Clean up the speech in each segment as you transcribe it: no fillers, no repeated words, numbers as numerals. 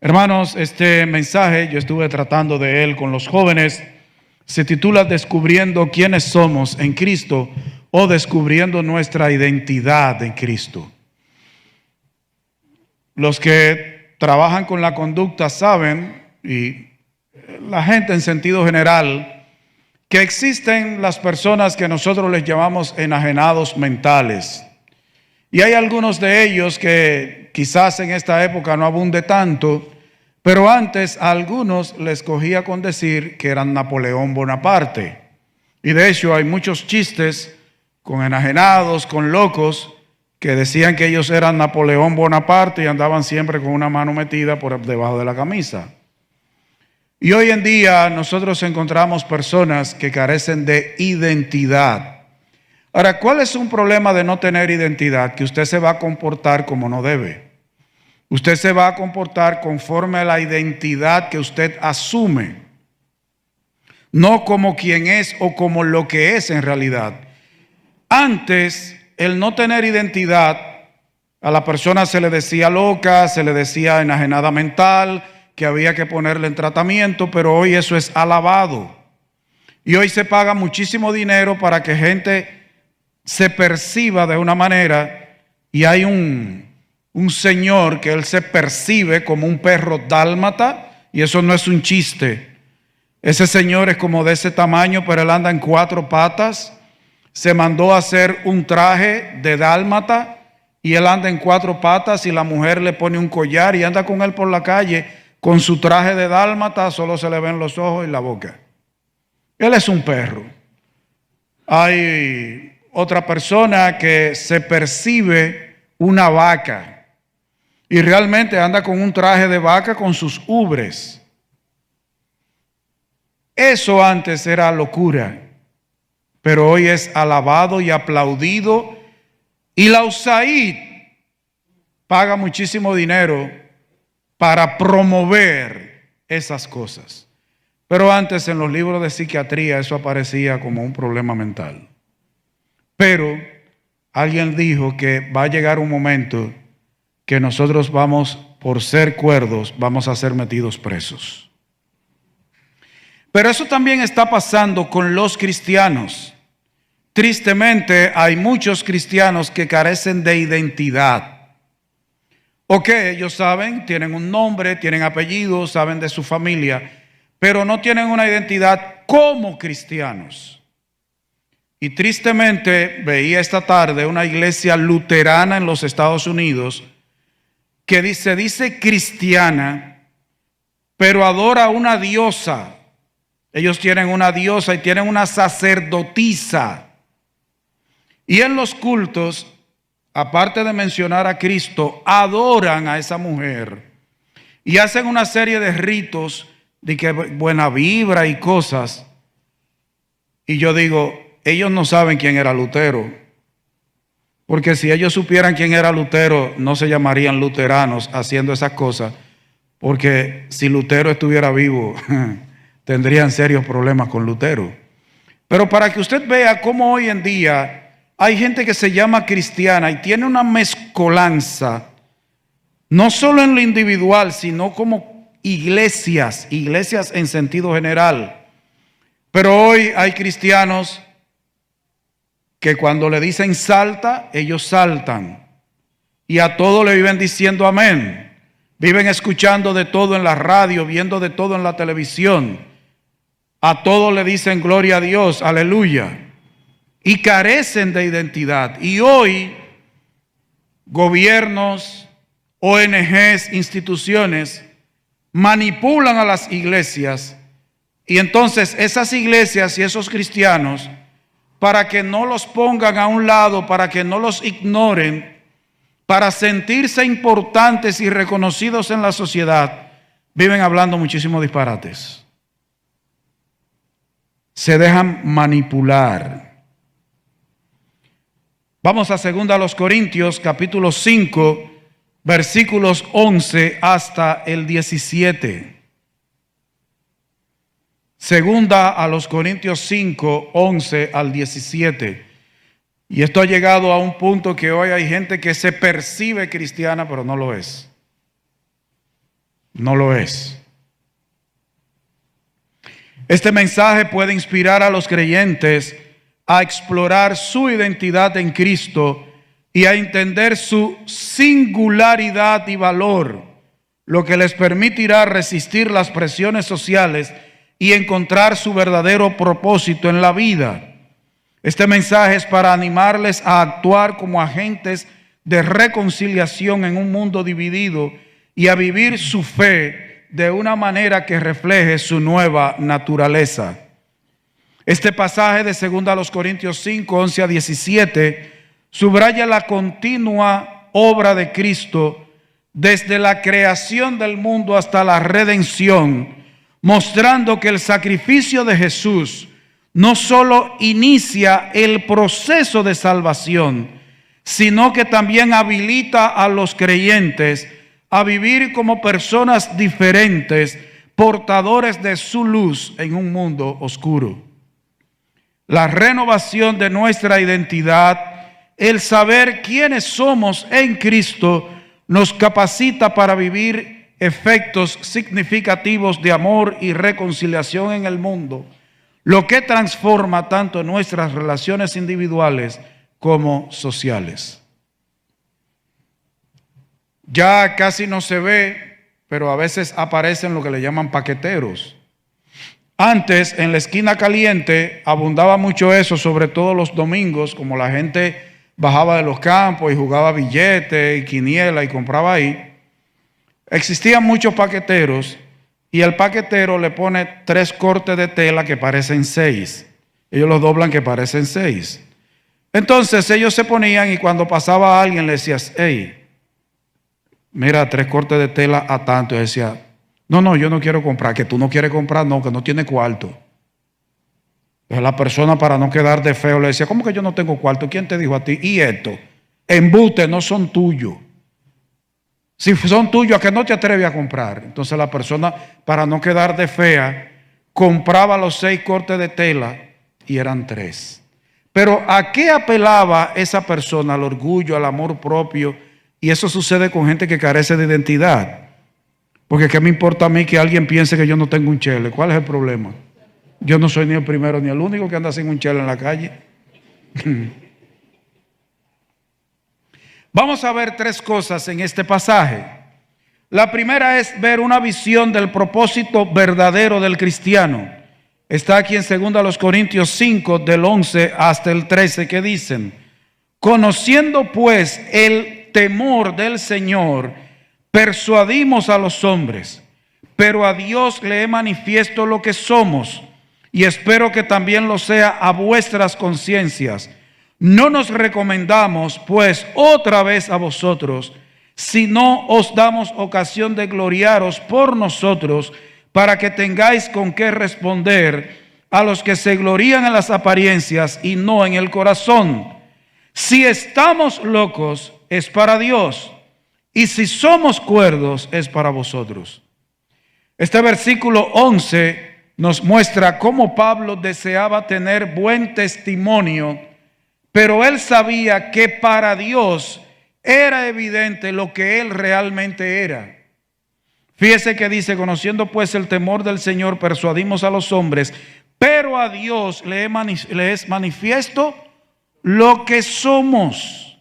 Hermanos, este mensaje yo estuve tratando de él con los jóvenes. Se titula Descubriendo quiénes somos en Cristo o Descubriendo nuestra identidad en Cristo. Los que trabajan con la conducta saben, y la gente en sentido general, que existen las personas que nosotros les llamamos enajenados mentales. Y hay algunos de ellos que quizás en esta época no abunde tanto, pero antes a algunos les cogía con decir que eran Napoleón Bonaparte. Y de hecho hay muchos chistes con enajenados, con locos, que decían que ellos eran Napoleón Bonaparte y andaban siempre con una mano metida por debajo de la camisa. Y hoy en día nosotros encontramos personas que carecen de identidad. Ahora, ¿cuál es un problema de no tener identidad? Que usted se va a comportar como no debe. Usted se va a comportar conforme a la identidad que usted asume, no como quien es o como lo que es en realidad. Antes, el no tener identidad, a la persona se le decía loca, se le decía enajenada mental, que había que ponerle en tratamiento, pero hoy eso es alabado. Y hoy se paga muchísimo dinero para que gente se perciba de una manera, y hay un señor que él se percibe como un perro dálmata, y eso no es un chiste. Ese señor es como de ese tamaño, pero él anda en 4 patas. Se mandó a hacer un traje de dálmata y él anda en 4 patas, y la mujer le pone un collar y anda con él por la calle con su traje de dálmata, solo se le ven los ojos y la boca. Él es un perro. Hay otra persona que se percibe una vaca y realmente anda con un traje de vaca con sus ubres. Eso antes era locura, pero hoy es alabado y aplaudido, y la USAID paga muchísimo dinero para promover esas cosas. Pero antes en los libros de psiquiatría eso aparecía como un problema mental. Pero alguien dijo que va a llegar un momento que nosotros vamos, por ser cuerdos, vamos a ser metidos presos. Pero eso también está pasando con los cristianos. Tristemente hay muchos cristianos que carecen de identidad. Ok, ellos saben, tienen un nombre, tienen apellido, saben de su familia, pero no tienen una identidad como cristianos. Y tristemente veía esta tarde una iglesia luterana en los Estados Unidos que se dice cristiana, pero adora a una diosa. Ellos tienen una diosa y tienen una sacerdotisa. Y en los cultos, aparte de mencionar a Cristo, adoran a esa mujer y hacen una serie de ritos de que buena vibra y cosas. Y yo digo, ellos no saben quién era Lutero, porque si ellos supieran quién era Lutero, no se llamarían luteranos haciendo esas cosas, porque si Lutero estuviera vivo, tendrían serios problemas con Lutero. Pero para que usted vea cómo hoy en día hay gente que se llama cristiana y tiene una mezcolanza, no solo en lo individual, sino como iglesias en sentido general. Pero hoy hay cristianos que cuando le dicen salta, ellos saltan. Y a todo le viven diciendo amén. Viven escuchando de todo en la radio, viendo de todo en la televisión. A todo le dicen gloria a Dios, aleluya. Y carecen de identidad. Y hoy, gobiernos, ONGs, instituciones, manipulan a las iglesias. Y entonces esas iglesias y esos cristianos, para que no los pongan a un lado, para que no los ignoren, para sentirse importantes y reconocidos en la sociedad, viven hablando muchísimos disparates. Se dejan manipular. Vamos a 2 Corintios capítulo 5, versículos 11 hasta el 17. 2 Corintios 5, 11 al 17. Y esto ha llegado a un punto que hoy hay gente que se percibe cristiana, pero no lo es. No lo es. Este mensaje puede inspirar a los creyentes a explorar su identidad en Cristo y a entender su singularidad y valor, lo que les permitirá resistir las presiones sociales y encontrar su verdadero propósito en la vida. Este mensaje es para animarles a actuar como agentes de reconciliación en un mundo dividido y a vivir su fe de una manera que refleje su nueva naturaleza. Este pasaje de 2 Corintios 5, 11 a 17 subraya la continua obra de Cristo desde la creación del mundo hasta la redención, mostrando que el sacrificio de Jesús no solo inicia el proceso de salvación, sino que también habilita a los creyentes a vivir como personas diferentes, portadores de su luz en un mundo oscuro. La renovación de nuestra identidad, el saber quiénes somos en Cristo, nos capacita para vivir efectos significativos de amor y reconciliación en el mundo, lo que transforma tanto nuestras relaciones individuales como sociales. Ya casi no se ve, pero a veces aparecen lo que le llaman paqueteros. Antes, en la esquina caliente, abundaba mucho eso, sobre todo los domingos, como la gente bajaba de los campos y jugaba billetes y quiniela y compraba ahí. Existían muchos paqueteros y el paquetero le pone 3 cortes de tela que parecen 6. Ellos los doblan que parecen 6. Entonces ellos se ponían y cuando pasaba alguien le decías, hey, mira, 3 cortes de tela a tanto. Y decía, no, yo no quiero comprar. Que tú no quieres comprar, no, que no tiene cuarto. Entonces la persona, para no quedar de feo, le decía, ¿cómo que yo no tengo cuarto? ¿Quién te dijo a ti? Y esto, embuste, no son tuyos. Si son tuyos, ¿a qué no te atreves a comprar? Entonces la persona, para no quedar de fea, compraba los 6 cortes de tela y eran 3. Pero ¿a qué apelaba esa persona? Al orgullo, al amor propio. Y eso sucede con gente que carece de identidad. Porque ¿qué me importa a mí que alguien piense que yo no tengo un chele? ¿Cuál es el problema? Yo no soy ni el primero ni el único que anda sin un chele en la calle. Vamos a ver 3 cosas en este pasaje. La primera es ver una visión del propósito verdadero del cristiano. Está aquí en 2 Corintios 5, del 11 hasta el 13, que dicen, conociendo pues el temor del Señor, persuadimos a los hombres, pero a Dios le he manifiesto lo que somos, y espero que también lo sea a vuestras conciencias. No nos recomendamos, pues, otra vez a vosotros, sino os damos ocasión de gloriaros por nosotros, para que tengáis con qué responder a los que se glorían en las apariencias y no en el corazón. Si estamos locos, es para Dios, y si somos cuerdos, es para vosotros. Este versículo 11 nos muestra cómo Pablo deseaba tener buen testimonio, pero él sabía que para Dios era evidente lo que él realmente era. Fíjese que dice, conociendo pues el temor del Señor, persuadimos a los hombres, pero a Dios le es manifiesto lo que somos.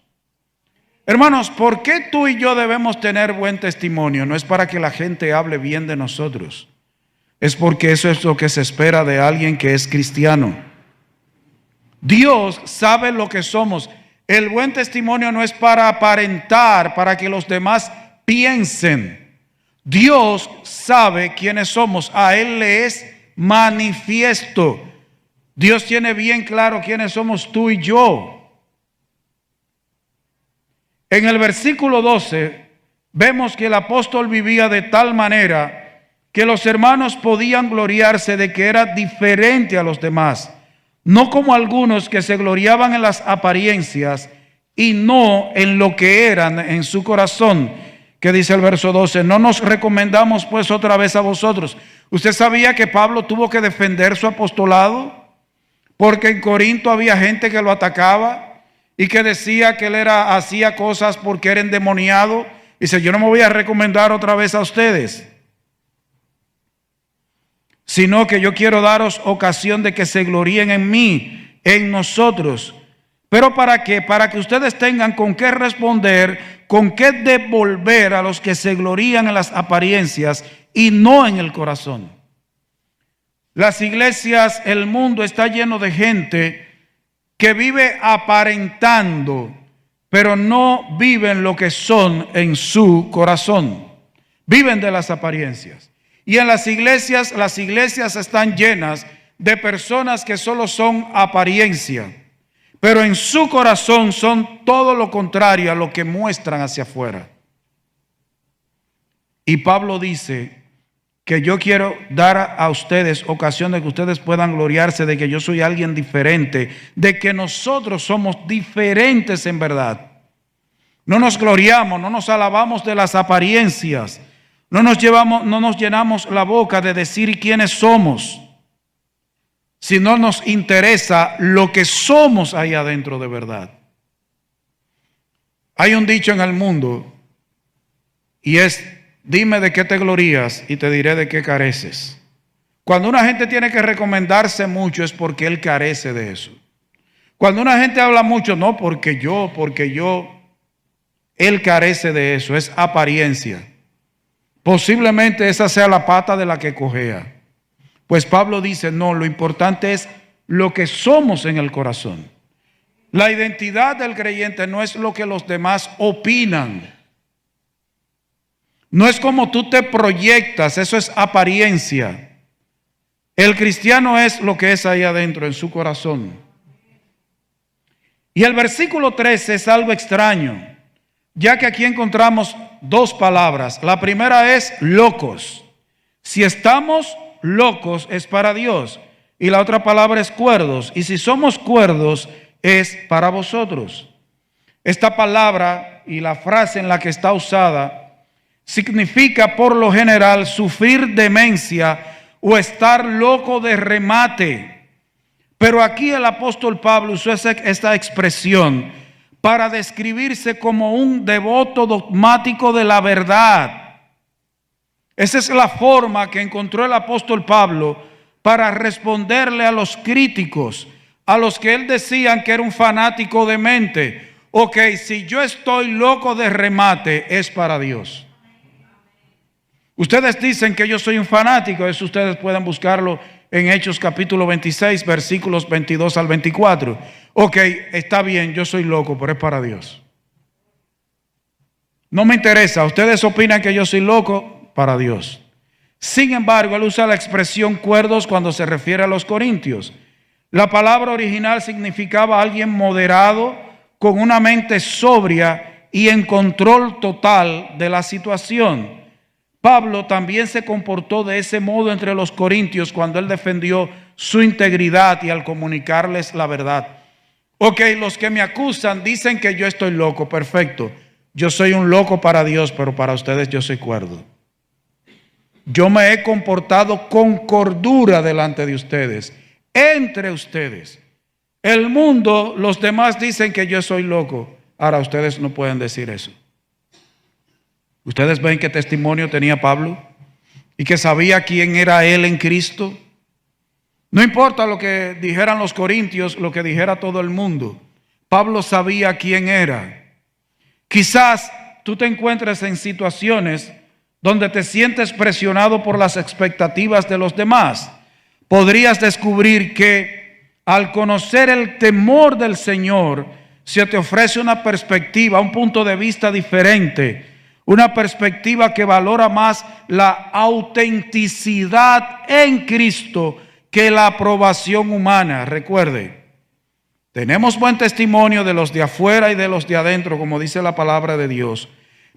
Hermanos, ¿por qué tú y yo debemos tener buen testimonio? No es para que la gente hable bien de nosotros. Es porque eso es lo que se espera de alguien que es cristiano. Dios sabe lo que somos. El buen testimonio no es para aparentar, para que los demás piensen. Dios sabe quiénes somos. A Él le es manifiesto. Dios tiene bien claro quiénes somos tú y yo. En el versículo 12 vemos que el apóstol vivía de tal manera que los hermanos podían gloriarse de que era diferente a los demás, no como algunos que se gloriaban en las apariencias y no en lo que eran en su corazón, que dice el verso 12, no nos recomendamos pues otra vez a vosotros. ¿Usted sabía que Pablo tuvo que defender su apostolado? Porque en Corinto había gente que lo atacaba y que decía que él hacía cosas porque era endemoniado. Dice, yo no me voy a recomendar otra vez a ustedes. sino que yo quiero daros ocasión de que se gloríen en mí, en nosotros. ¿Pero para qué? Para que ustedes tengan con qué responder, con qué devolver a los que se glorían en las apariencias y no en el corazón. Las iglesias, el mundo está lleno de gente que vive aparentando, pero no viven lo que son en su corazón. Viven de las apariencias. Y en las iglesias están llenas de personas que solo son apariencia, pero en su corazón son todo lo contrario a lo que muestran hacia afuera. Y Pablo dice que yo quiero dar a ustedes ocasión de que ustedes puedan gloriarse de que yo soy alguien diferente, de que nosotros somos diferentes en verdad. No nos gloriamos, no nos alabamos de las apariencias, no nos llenamos la boca de decir quiénes somos, sino nos interesa lo que somos ahí adentro de verdad. Hay un dicho en el mundo y es: dime de qué te glorías y te diré de qué careces. Cuando una gente tiene que recomendarse mucho es porque él carece de eso. Cuando una gente habla mucho, no porque yo, él carece de eso, es apariencia. Posiblemente esa sea la pata de la que cojea. Pues Pablo dice, no, lo importante es lo que somos en el corazón. La identidad del creyente no es lo que los demás opinan. No es como tú te proyectas, eso es apariencia. El cristiano es lo que es ahí adentro, en su corazón. Y el versículo 13 es algo extraño, ya que aquí encontramos dos palabras. La primera es locos. Si estamos locos es para Dios. Y la otra palabra es cuerdos. Y si somos cuerdos es para vosotros. Esta palabra y la frase en la que está usada significa por lo general sufrir demencia o estar loco de remate. Pero aquí el apóstol Pablo usó esta expresión para describirse como un devoto dogmático de la verdad. Esa es la forma que encontró el apóstol Pablo para responderle a los críticos, a los que él decían que era un fanático de mente. Ok, si yo estoy loco de remate, es para Dios. Ustedes dicen que yo soy un fanático, eso ustedes pueden buscarlo en Hechos capítulo 26, versículos 22 al 24. Ok, está bien, yo soy loco, pero es para Dios. No me interesa, ustedes opinan que yo soy loco, para Dios. Sin embargo, él usa la expresión cuerdos cuando se refiere a los corintios. La palabra original significaba alguien moderado, con una mente sobria y en control total de la situación. Pablo también se comportó de ese modo entre los corintios cuando él defendió su integridad y al comunicarles la verdad. Ok, los que me acusan dicen que yo estoy loco, perfecto. Yo soy un loco para Dios, pero para ustedes yo soy cuerdo. Yo me he comportado con cordura delante de ustedes, entre ustedes. El mundo, los demás dicen que yo soy loco. Ahora ustedes no pueden decir eso. ¿Ustedes ven qué testimonio tenía Pablo? Y que sabía quién era él en Cristo. No importa lo que dijeran los corintios, lo que dijera todo el mundo. Pablo sabía quién era. Quizás tú te encuentres en situaciones donde te sientes presionado por las expectativas de los demás. Podrías descubrir que al conocer el temor del Señor, se te ofrece una perspectiva, un punto de vista diferente. Una perspectiva que valora más la autenticidad en Cristo que la aprobación humana. Recuerde, tenemos buen testimonio de los de afuera y de los de adentro, como dice la palabra de Dios.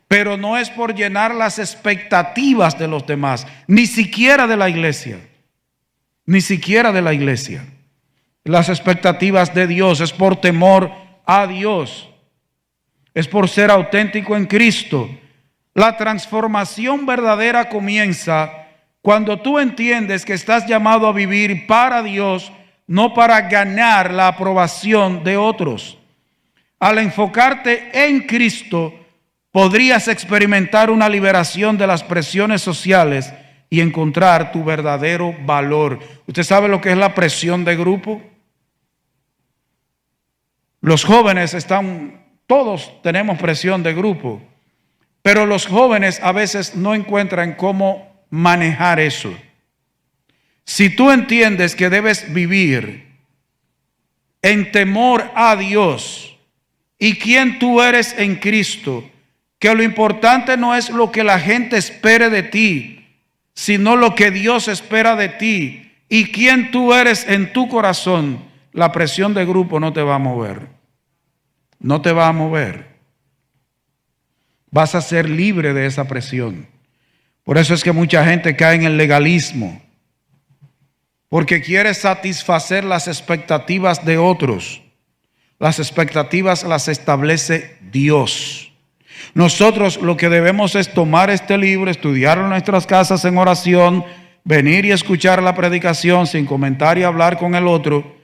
Pero no es por llenar las expectativas de los demás, ni siquiera de la iglesia. Ni siquiera de la iglesia. Las expectativas de Dios es por temor a Dios. Es por ser auténtico en Cristo. La transformación verdadera comienza cuando tú entiendes que estás llamado a vivir para Dios, no para ganar la aprobación de otros. Al enfocarte en Cristo, podrías experimentar una liberación de las presiones sociales y encontrar tu verdadero valor. ¿Usted sabe lo que es la presión de grupo? Los jóvenes todos tenemos presión de grupo, pero los jóvenes a veces no encuentran cómo manejar eso. Si tú entiendes que debes vivir en temor a Dios y quién tú eres en Cristo, que lo importante no es lo que la gente espere de ti, sino lo que Dios espera de ti y quién tú eres en tu corazón, la presión de grupo no te va a mover. No te va a mover. Vas a ser libre de esa presión. Por eso es que mucha gente cae en el legalismo, porque quiere satisfacer las expectativas de otros. Las expectativas las establece Dios. Nosotros lo que debemos es tomar este libro, estudiarlo en nuestras casas en oración, venir y escuchar la predicación sin comentar y hablar con el otro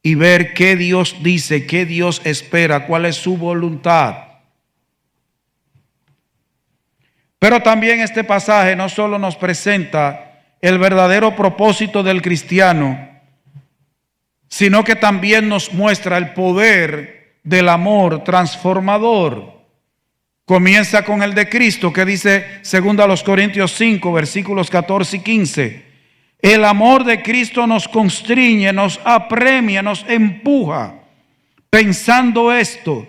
y ver qué Dios dice, qué Dios espera, cuál es su voluntad. Pero también este pasaje no solo nos presenta el verdadero propósito del cristiano, sino que también nos muestra el poder del amor transformador. Comienza con el de Cristo, que dice, según a los Corintios 5, versículos 14 y 15, el amor de Cristo nos constriñe, nos apremia, nos empuja, pensando esto,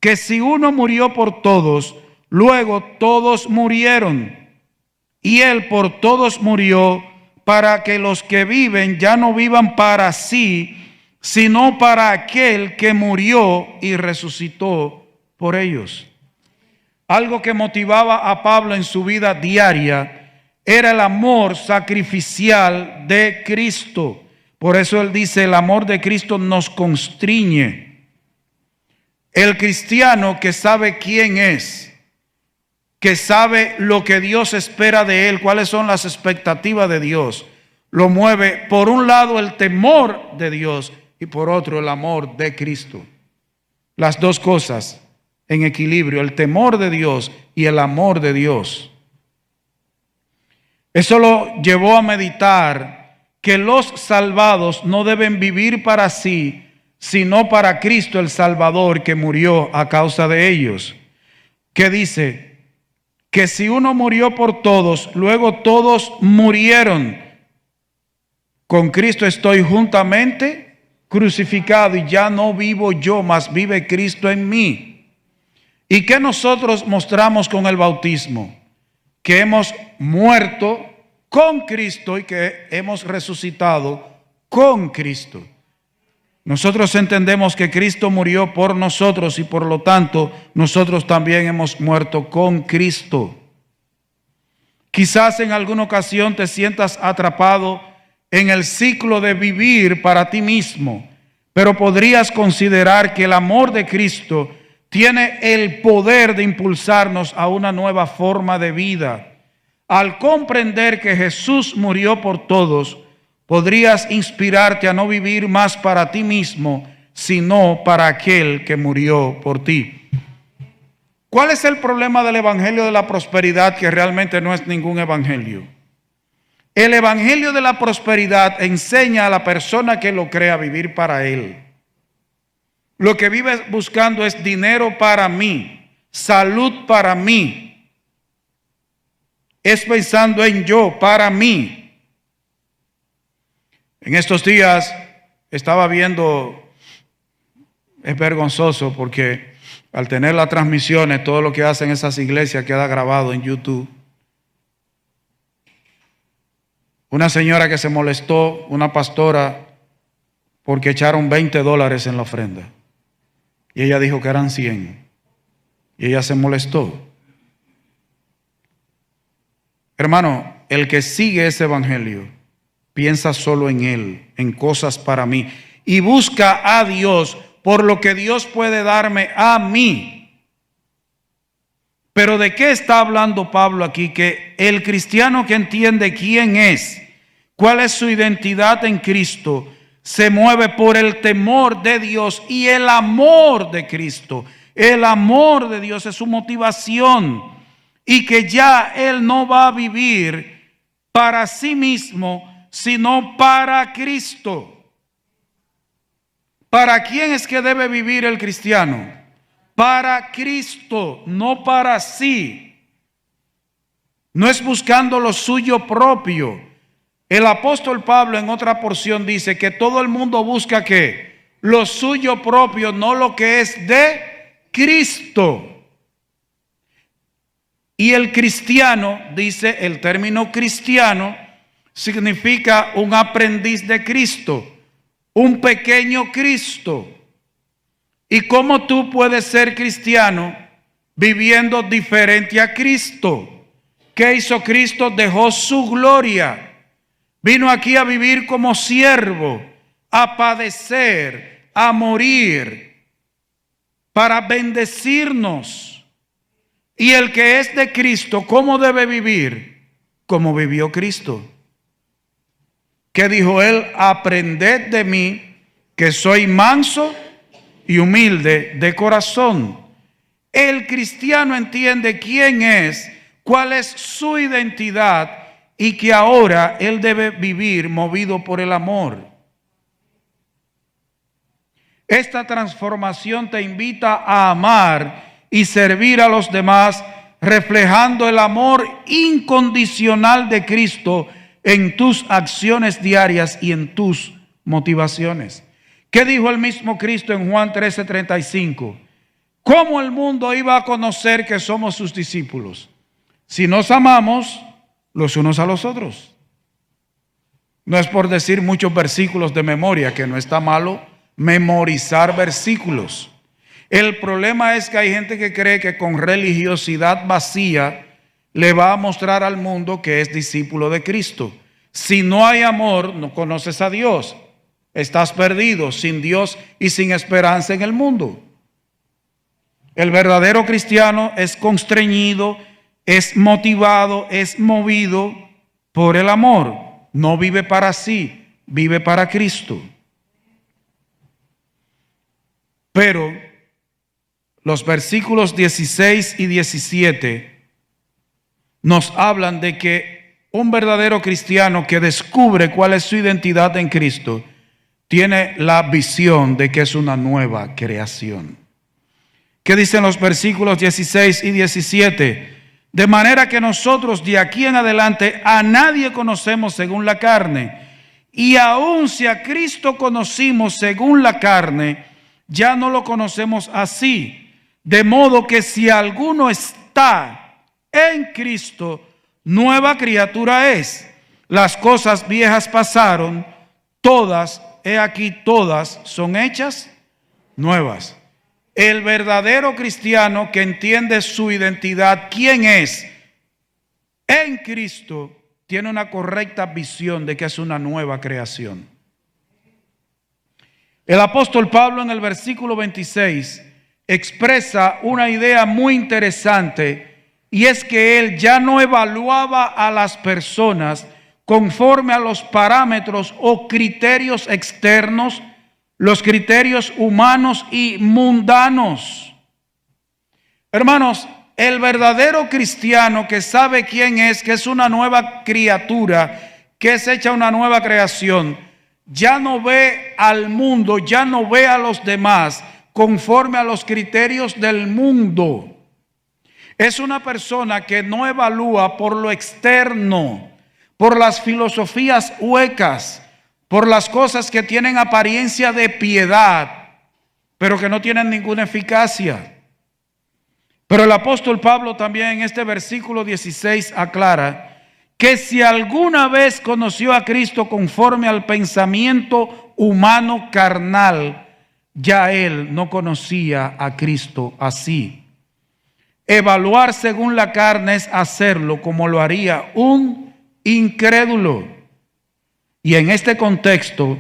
que si uno murió por todos, luego todos murieron, y Él por todos murió, para que los que viven ya no vivan para sí, sino para aquel que murió y resucitó por ellos. Algo que motivaba a Pablo en su vida diaria era el amor sacrificial de Cristo. Por eso él dice, el amor de Cristo nos constriñe. El cristiano que sabe quién es, que sabe lo que Dios espera de él, cuáles son las expectativas de Dios, lo mueve por un lado el temor de Dios y por otro el amor de Cristo. Las dos cosas en equilibrio, el temor de Dios y el amor de Dios. Eso lo llevó a meditar que los salvados no deben vivir para sí, sino para Cristo el Salvador que murió a causa de ellos. Que dice que si uno murió por todos, luego todos murieron. Con Cristo estoy juntamente crucificado y ya no vivo yo, mas vive Cristo en mí. ¿Y qué nosotros mostramos con el bautismo? Que hemos muerto con Cristo y que hemos resucitado con Cristo. Nosotros entendemos que Cristo murió por nosotros y por lo tanto nosotros también hemos muerto con Cristo. Quizás en alguna ocasión te sientas atrapado en el ciclo de vivir para ti mismo, pero podrías considerar que el amor de Cristo tiene el poder de impulsarnos a una nueva forma de vida. Al comprender que Jesús murió por todos, podrías inspirarte a no vivir más para ti mismo, sino para aquel que murió por ti. ¿Cuál es el problema del evangelio de la prosperidad, que realmente no es ningún evangelio? El evangelio de la prosperidad enseña a la persona que lo crea a vivir para él. Lo que vive buscando es dinero para mí, salud para mí. Es pensando en yo, para mí. En estos días estaba viendo, es vergonzoso porque al tener las transmisiones, todo lo que hacen esas iglesias queda grabado en YouTube. Una señora que se molestó, una pastora, porque echaron $20 en la ofrenda. Y ella dijo que eran 100. Y ella se molestó. Hermano, el que sigue ese evangelio piensa solo en él, en cosas para mí. Y busca a Dios por lo que Dios puede darme a mí. Pero ¿de qué está hablando Pablo aquí? Que el cristiano que entiende quién es, cuál es su identidad en Cristo, se mueve por el temor de Dios y el amor de Cristo. El amor de Dios es su motivación y que ya Él no va a vivir para sí mismo, sino para Cristo. ¿Para quién es que debe vivir el cristiano? Para Cristo, no para sí. No es buscando lo suyo propio. El apóstol Pablo en otra porción dice que todo el mundo busca ¿qué? Lo suyo propio, no lo que es de Cristo. Y el cristiano, dice el término cristiano, significa un aprendiz de Cristo, un pequeño Cristo. ¿Y cómo tú puedes ser cristiano viviendo diferente a Cristo? ¿Qué hizo Cristo? Dejó su gloria. Vino aquí a vivir como siervo, a padecer, a morir, para bendecirnos. Y el que es de Cristo, ¿cómo debe vivir? Como vivió Cristo. ¿Qué dijo él? Aprended de mí, que soy manso y humilde de corazón. El cristiano entiende quién es, cuál es su identidad y que ahora él debe vivir movido por el amor. Esta transformación te invita a amar y servir a los demás, reflejando el amor incondicional de Cristo en tus acciones diarias y en tus motivaciones. ¿Qué dijo el mismo Cristo en Juan 13:35? ¿Cómo el mundo iba a conocer que somos sus discípulos? Si nos amamos los unos a los otros. No es por decir muchos versículos de memoria, que no está malo memorizar versículos. El problema es que hay gente que cree que con religiosidad vacía le va a mostrar al mundo que es discípulo de Cristo. Si no hay amor, no conoces a Dios. Estás perdido, sin Dios y sin esperanza en el mundo. El verdadero cristiano es constreñido, es motivado, es movido por el amor. No vive para sí, vive para Cristo. Pero los versículos 16 y 17 nos hablan de que un verdadero cristiano que descubre cuál es su identidad en Cristo tiene la visión de que es una nueva creación. ¿Qué dicen los versículos 16 y 17? De manera que nosotros de aquí en adelante a nadie conocemos según la carne. Y aun si a Cristo conocimos según la carne, ya no lo conocemos así. De modo que si alguno está en Cristo, nueva criatura es. Las cosas viejas pasaron, todas, he aquí, todas son hechas nuevas. El verdadero cristiano que entiende su identidad, quién es en Cristo, tiene una correcta visión de que es una nueva creación. El apóstol Pablo en el versículo 26 expresa una idea muy interesante, y es que él ya no evaluaba a las personas conforme a los parámetros o criterios externos, los criterios humanos y mundanos. Hermanos, el verdadero cristiano que sabe quién es, que es una nueva criatura, que es hecha una nueva creación, ya no ve al mundo, ya no ve a los demás conforme a los criterios del mundo. Es una persona que no evalúa por lo externo, por las filosofías huecas, por las cosas que tienen apariencia de piedad, pero que no tienen ninguna eficacia. Pero el apóstol Pablo también en este versículo 16 aclara que si alguna vez conoció a Cristo conforme al pensamiento humano carnal, ya él no conocía a Cristo así. Evaluar según la carne es hacerlo como lo haría un incrédulo. Y en este contexto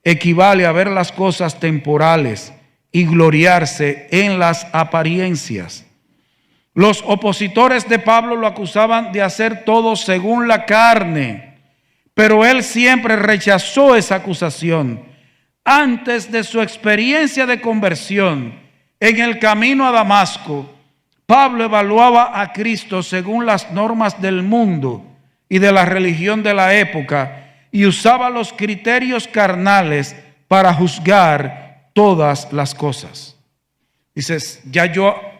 equivale a ver las cosas temporales y gloriarse en las apariencias. Los opositores de Pablo lo acusaban de hacer todo según la carne, pero él siempre rechazó esa acusación. Antes de su experiencia de conversión en el camino a Damasco, Pablo evaluaba a Cristo según las normas del mundo y de la religión de la época y usaba los criterios carnales para juzgar todas las cosas. Dices,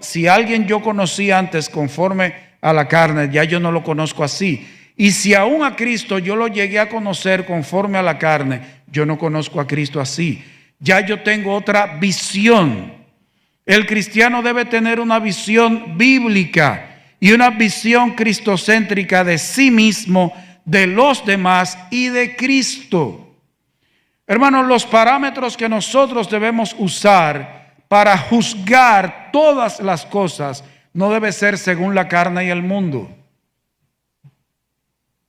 si alguien yo conocí antes conforme a la carne, ya yo no lo conozco así. Y si aún a Cristo yo lo llegué a conocer conforme a la carne, yo no conozco a Cristo así. Ya yo tengo otra visión. El cristiano debe tener una visión bíblica y una visión cristocéntrica de sí mismo, de los demás y de Cristo. Hermanos, los parámetros que nosotros debemos usar para juzgar todas las cosas no debe ser según la carne y el mundo.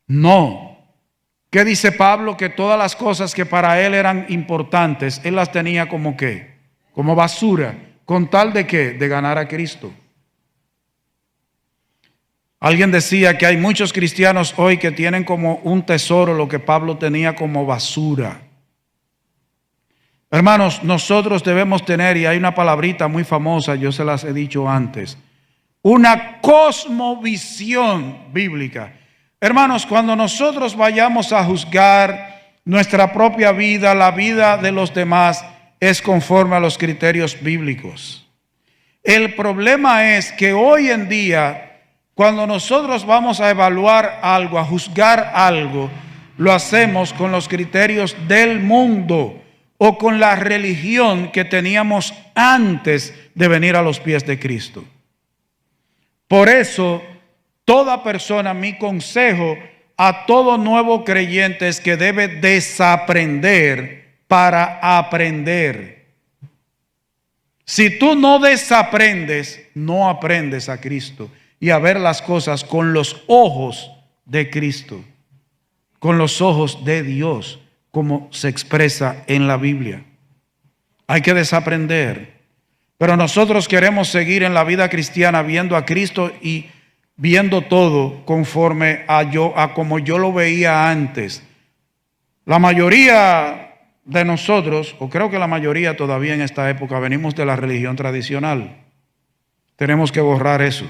No. ¿Qué dice Pablo? Que todas las cosas que para él eran importantes, él las tenía como ¿qué? Como basura. ¿Con tal de qué? De ganar a Cristo. Alguien decía que hay muchos cristianos hoy que tienen como un tesoro lo que Pablo tenía como basura. Hermanos, nosotros debemos tener, y hay una palabrita muy famosa, yo se las he dicho antes, una cosmovisión bíblica. Hermanos, cuando nosotros vayamos a juzgar nuestra propia vida, la vida de los demás, es conforme a los criterios bíblicos. El problema es que hoy en día, cuando nosotros vamos a evaluar algo, a juzgar algo, lo hacemos con los criterios del mundo o con la religión que teníamos antes de venir a los pies de Cristo. Por eso, toda persona, mi consejo a todo nuevo creyente es que debe desaprender para aprender. Si tú no desaprendes, no aprendes a Cristo y a ver las cosas con los ojos de Cristo, con los ojos de Dios, como se expresa en la Biblia. Hay que desaprender. Pero nosotros queremos seguir en la vida cristiana viendo a Cristo y viendo todo conforme a como yo lo veía antes. La mayoría de nosotros, o creo que la mayoría todavía en esta época, venimos de la religión tradicional. Tenemos que borrar eso.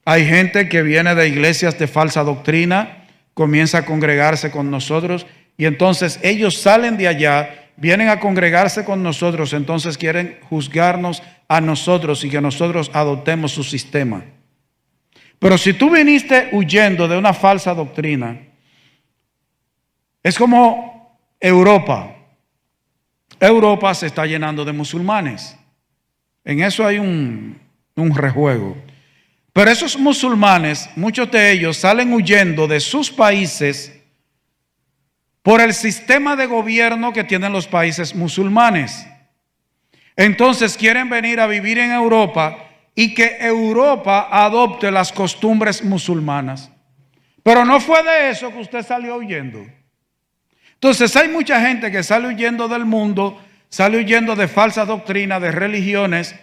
Hay gente que viene de iglesias de falsa doctrina, comienza a congregarse con nosotros y entonces ellos salen de allá, vienen a congregarse con nosotros, entonces quieren juzgarnos a nosotros y que nosotros adoptemos su sistema. Pero si tú viniste huyendo de una falsa doctrina, es como Europa. Europa se está llenando de musulmanes. En eso hay un rejuego. Pero esos musulmanes, muchos de ellos salen huyendo de sus países por el sistema de gobierno que tienen los países musulmanes. Entonces quieren venir a vivir en Europa y que Europa adopte las costumbres musulmanas. Pero no fue de eso que usted salió huyendo. Entonces hay mucha gente que sale huyendo del mundo, sale huyendo de falsas doctrinas, de religiones,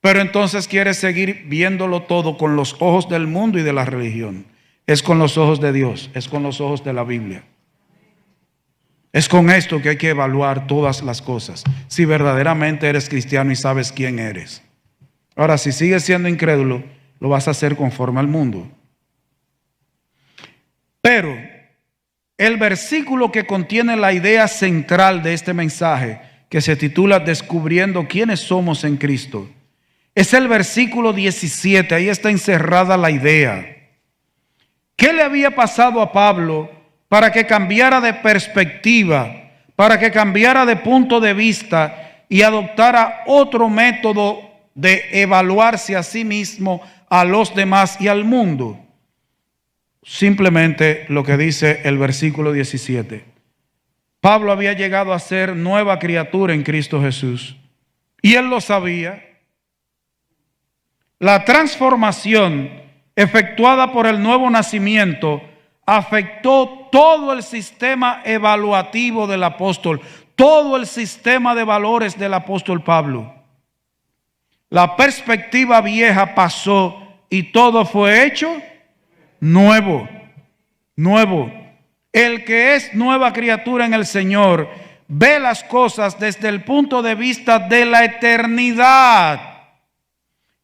pero entonces quiere seguir viéndolo todo con los ojos del mundo y de la religión. Es con los ojos de Dios, es con los ojos de la Biblia. Es con esto que hay que evaluar todas las cosas, si verdaderamente eres cristiano y sabes quién eres. Ahora, si sigues siendo incrédulo, lo vas a hacer conforme al mundo. Pero el versículo que contiene la idea central de este mensaje, que se titula Descubriendo quiénes somos en Cristo, es el versículo 17, ahí está encerrada la idea. ¿Qué le había pasado a Pablo para que cambiara de perspectiva, para que cambiara de punto de vista y adoptara otro método de evaluarse a sí mismo, a los demás y al mundo? Simplemente lo que dice el versículo 17. Pablo había llegado a ser nueva criatura en Cristo Jesús y él lo sabía. La transformación efectuada por el nuevo nacimiento afectó todo el sistema evaluativo del apóstol, todo el sistema de valores del apóstol Pablo. La perspectiva vieja pasó y todo fue hecho nuevo, nuevo. El que es nueva criatura en el Señor ve las cosas desde el punto de vista de la eternidad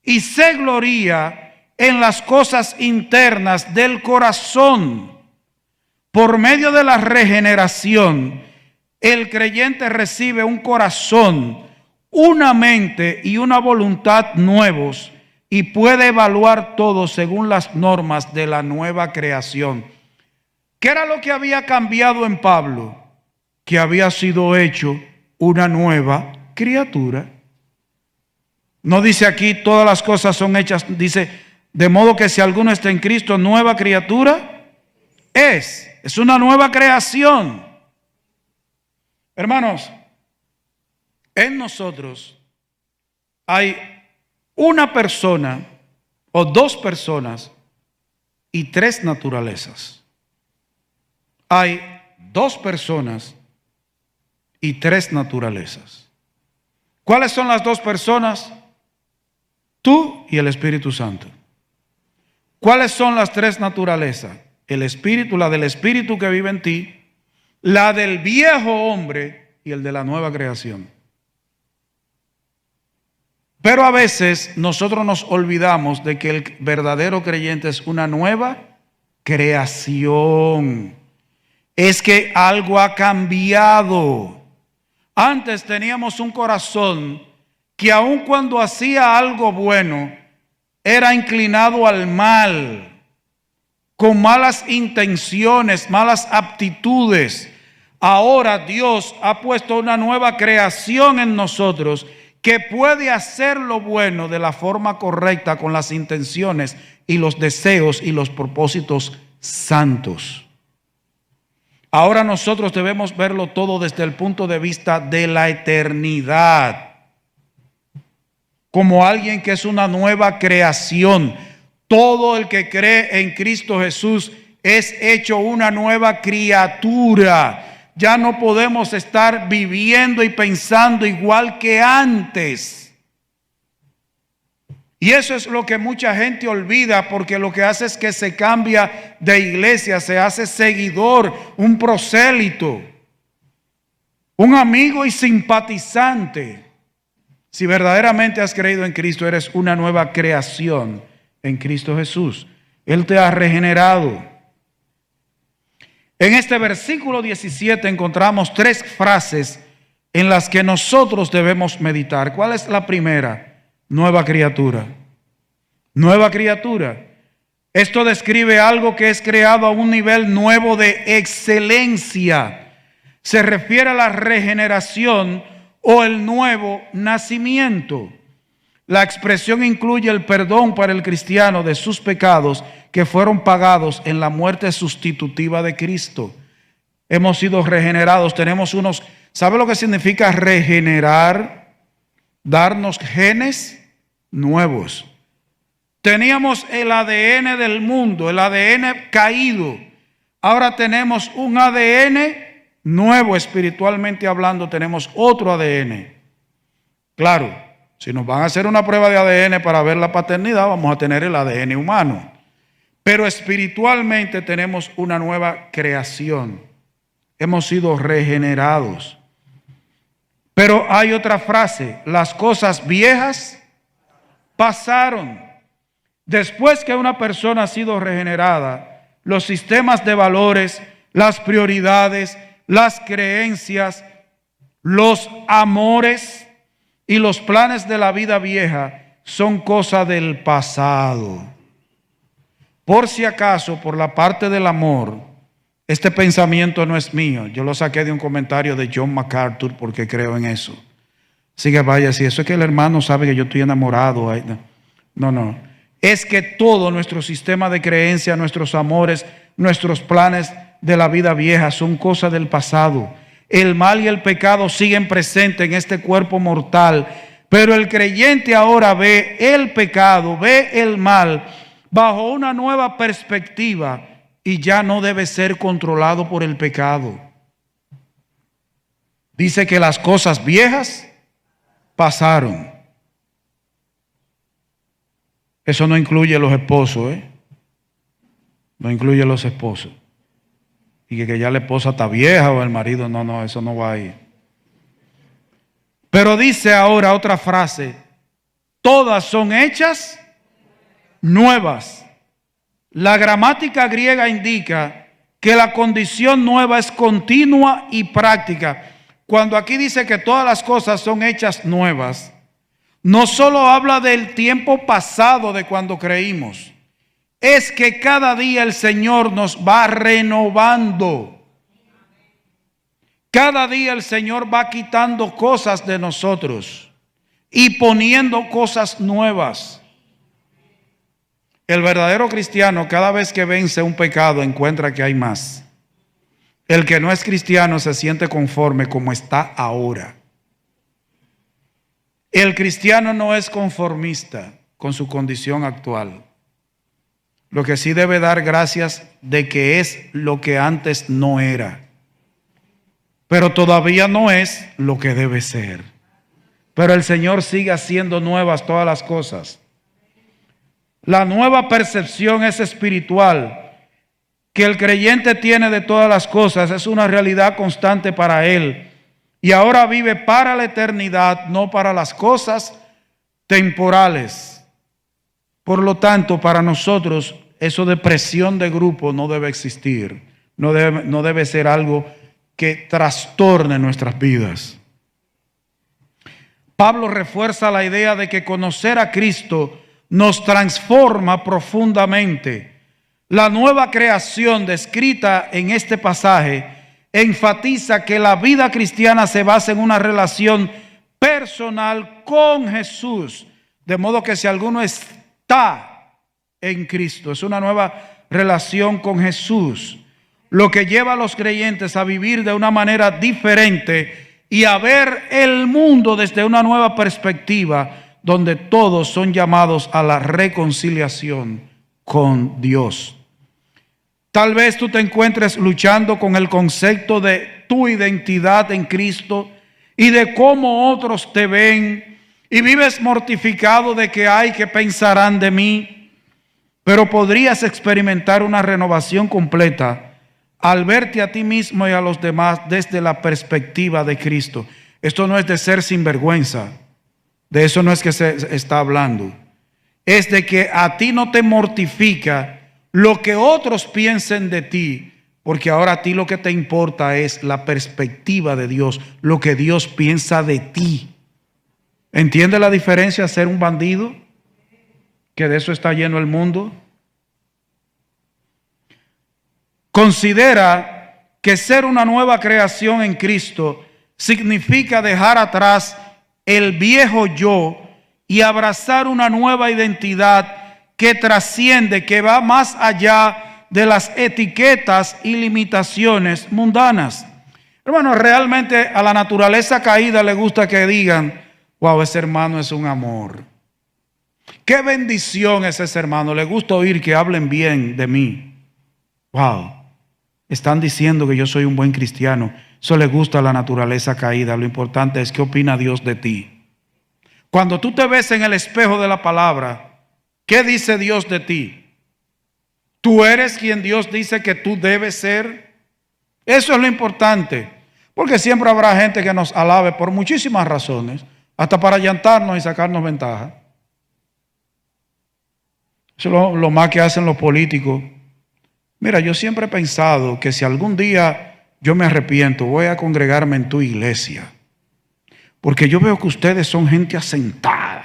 y se gloría en las cosas internas del corazón. Por medio de la regeneración, el creyente recibe un corazón, una mente y una voluntad nuevos y puede evaluar todo según las normas de la nueva creación. ¿Qué era lo que había cambiado en Pablo? Que había sido hecho una nueva criatura. No dice aquí todas las cosas son hechas, dice, de modo que si alguno está en Cristo, nueva criatura es una nueva creación. Hermanos, en nosotros hay una persona o dos personas y tres naturalezas. Hay dos personas y tres naturalezas. ¿Cuáles son las dos personas? Tú y el Espíritu Santo. ¿Cuáles son las tres naturalezas? El Espíritu, la del Espíritu que vive en ti, la del viejo hombre y el de la nueva creación. Pero a veces nosotros nos olvidamos de que el verdadero creyente es una nueva creación. Es que algo ha cambiado. Antes teníamos un corazón que aun cuando hacía algo bueno, era inclinado al mal, con malas intenciones, malas aptitudes. Ahora Dios ha puesto una nueva creación en nosotros que puede hacer lo bueno de la forma correcta, con las intenciones y los deseos y los propósitos santos. Ahora nosotros debemos verlo todo desde el punto de vista de la eternidad, como alguien que es una nueva creación. Todo el que cree en Cristo Jesús es hecho una nueva criatura. Ya no podemos estar viviendo y pensando igual que antes. Y eso es lo que mucha gente olvida, porque lo que hace es que se cambia de iglesia, se hace seguidor, un prosélito, un amigo y simpatizante. Si verdaderamente has creído en Cristo, eres una nueva creación en Cristo Jesús. Él te ha regenerado. En este versículo 17 encontramos tres frases en las que nosotros debemos meditar. ¿Cuál es la primera? Nueva criatura. Nueva criatura. Esto describe algo que es creado a un nivel nuevo de excelencia. Se refiere a la regeneración o el nuevo nacimiento. La expresión incluye el perdón para el cristiano de sus pecados que fueron pagados en la muerte sustitutiva de Cristo. Hemos sido regenerados, tenemos unos, ¿sabe lo que significa regenerar? Darnos genes nuevos. Teníamos el ADN del mundo, el ADN caído. Ahora tenemos un ADN nuevo, espiritualmente hablando, tenemos otro ADN. Claro. Si nos van a hacer una prueba de ADN para ver la paternidad, vamos a tener el ADN humano. Pero espiritualmente tenemos una nueva creación. Hemos sido regenerados. Pero hay otra frase: las cosas viejas pasaron. Después que una persona ha sido regenerada, los sistemas de valores, las prioridades, las creencias, los amores y los planes de la vida vieja son cosa del pasado. Por si acaso, por la parte del amor, este pensamiento no es mío. Yo lo saqué de un comentario de John MacArthur porque creo en eso. Así que vaya, si eso es que el hermano sabe que yo estoy enamorado. No. Es que todo nuestro sistema de creencia, nuestros amores, nuestros planes de la vida vieja son cosa del pasado. El mal y el pecado siguen presentes en este cuerpo mortal, pero el creyente ahora ve el pecado, ve el mal bajo una nueva perspectiva y ya no debe ser controlado por el pecado. Dice que las cosas viejas pasaron. Eso no incluye los esposos, no incluye los esposos. Y que ya la esposa está vieja o el marido, no, eso no va ahí. Pero dice ahora otra frase: todas son hechas nuevas. La gramática griega indica que la condición nueva es continua y práctica. Cuando aquí dice que todas las cosas son hechas nuevas, no solo habla del tiempo pasado de cuando creímos, es que cada día el Señor nos va renovando. Cada día el Señor va quitando cosas de nosotros y poniendo cosas nuevas. El verdadero cristiano, cada vez que vence un pecado, encuentra que hay más. El que no es cristiano se siente conforme como está ahora. El cristiano no es conformista con su condición actual. Lo que sí debe dar gracias de que es lo que antes no era. Pero todavía no es lo que debe ser. Pero el Señor sigue haciendo nuevas todas las cosas. La nueva percepción es espiritual, que el creyente tiene de todas las cosas, es una realidad constante para él. Y ahora vive para la eternidad, no para las cosas temporales. Por lo tanto, para nosotros, eso de presión de grupo no debe existir. No debe ser algo que trastorne nuestras vidas. Pablo refuerza la idea de que conocer a Cristo nos transforma profundamente. La nueva creación descrita en este pasaje enfatiza que la vida cristiana se basa en una relación personal con Jesús. De modo que si alguno está en Cristo, es una nueva relación con Jesús, lo que lleva a los creyentes a vivir de una manera diferente y a ver el mundo desde una nueva perspectiva, donde todos son llamados a la reconciliación con Dios. Tal vez tú te encuentres luchando con el concepto de tu identidad en Cristo y de cómo otros te ven, y vives mortificado de que pensarán de mí, pero podrías experimentar una renovación completa al verte a ti mismo y a los demás desde la perspectiva de Cristo. Esto no es de ser sinvergüenza. De eso no es que se está hablando. Es de que a ti no te mortifica lo que otros piensen de ti, porque ahora a ti lo que te importa es la perspectiva de Dios, lo que Dios piensa de ti. ¿Entiende la diferencia ser un bandido? Que de eso está lleno el mundo. Considera que ser una nueva creación en Cristo significa dejar atrás el viejo yo y abrazar una nueva identidad que trasciende, que va más allá de las etiquetas y limitaciones mundanas. Hermano, realmente a la naturaleza caída le gusta que digan: wow, ese hermano es un amor. Qué bendición es ese hermano. Le gusta oír que hablen bien de mí. Wow, están diciendo que yo soy un buen cristiano. Eso le gusta a la naturaleza caída. Lo importante es qué opina Dios de ti. Cuando tú te ves en el espejo de la palabra, ¿qué dice Dios de ti? ¿Tú eres quien Dios dice que tú debes ser? Eso es lo importante. Porque siempre habrá gente que nos alabe por muchísimas razones, hasta para llantarnos y sacarnos ventaja. Eso es lo más que hacen los políticos. Mira, yo siempre he pensado que si algún día yo me arrepiento, voy a congregarme en tu iglesia, porque yo veo que ustedes son gente asentada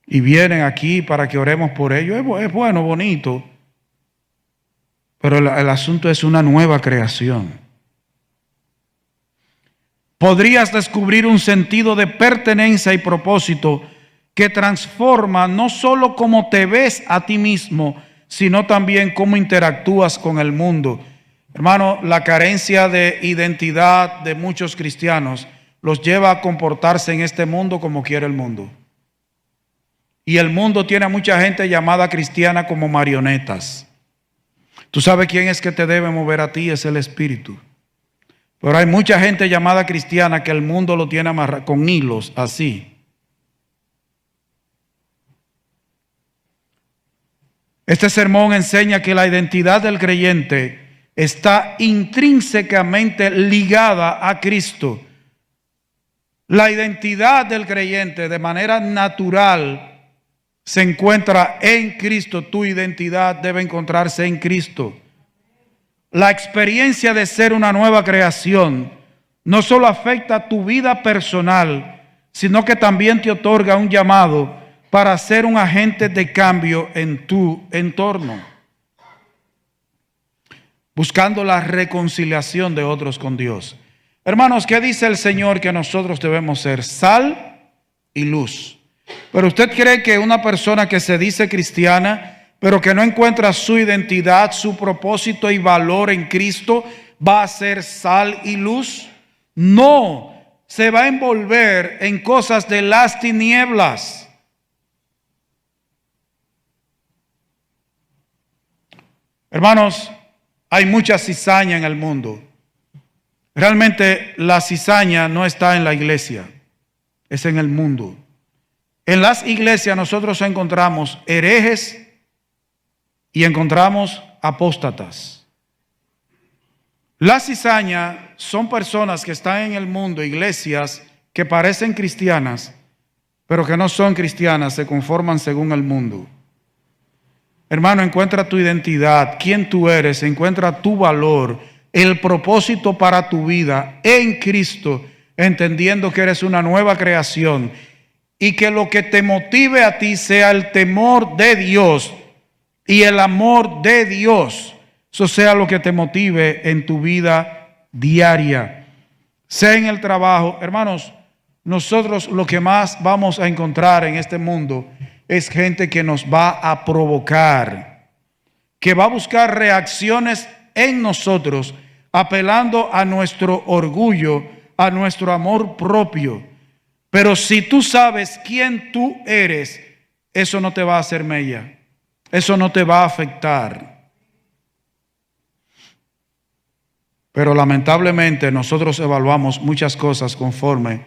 y vienen aquí para que oremos por ellos. Es bueno, bonito, pero el asunto es una nueva creación. Podrías descubrir un sentido de pertenencia y propósito que transforma no solo cómo te ves a ti mismo, sino también cómo interactúas con el mundo. Hermano, la carencia de identidad de muchos cristianos los lleva a comportarse en este mundo como quiere el mundo. Y el mundo tiene a mucha gente llamada cristiana como marionetas. Tú sabes quién es que te debe mover a ti, es el Espíritu. Pero hay mucha gente llamada cristiana que el mundo lo tiene amarrado con hilos así. Este sermón enseña que la identidad del creyente está intrínsecamente ligada a Cristo. La identidad del creyente de manera natural se encuentra en Cristo. Tu identidad debe encontrarse en Cristo. La experiencia de ser una nueva creación no solo afecta tu vida personal, sino que también te otorga un llamado para ser un agente de cambio en tu entorno, buscando la reconciliación de otros con Dios. Hermanos, ¿qué dice el Señor que nosotros debemos ser? Sal y luz. Pero usted cree que una persona que se dice cristiana, pero que no encuentra su identidad, su propósito y valor en Cristo, va a ser sal y luz? No, se va a envolver en cosas de las tinieblas. Hermanos, hay mucha cizaña en el mundo. Realmente la cizaña no está en la iglesia, es en el mundo. En las iglesias nosotros encontramos herejes y encontramos apóstatas. La cizaña son personas que están en el mundo, iglesias que parecen cristianas, pero que no son cristianas, se conforman según el mundo. Hermano, encuentra tu identidad, quién tú eres, encuentra tu valor, el propósito para tu vida en Cristo, entendiendo que eres una nueva creación y que lo que te motive a ti sea el temor de Dios y el amor de Dios. Eso sea lo que te motive en tu vida diaria, sea en el trabajo. Hermanos, nosotros lo que más vamos a encontrar en este mundo es gente que nos va a provocar, que va a buscar reacciones en nosotros, apelando a nuestro orgullo, a nuestro amor propio. Pero si tú sabes quién tú eres, eso no te va a hacer mella, eso no te va a afectar. Pero lamentablemente nosotros evaluamos muchas cosas conforme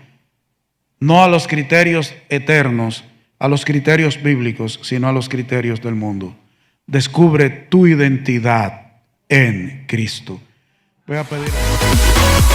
no a los criterios eternos, a los criterios bíblicos, sino a los criterios del mundo. Descubre tu identidad en Cristo. Voy a pedir a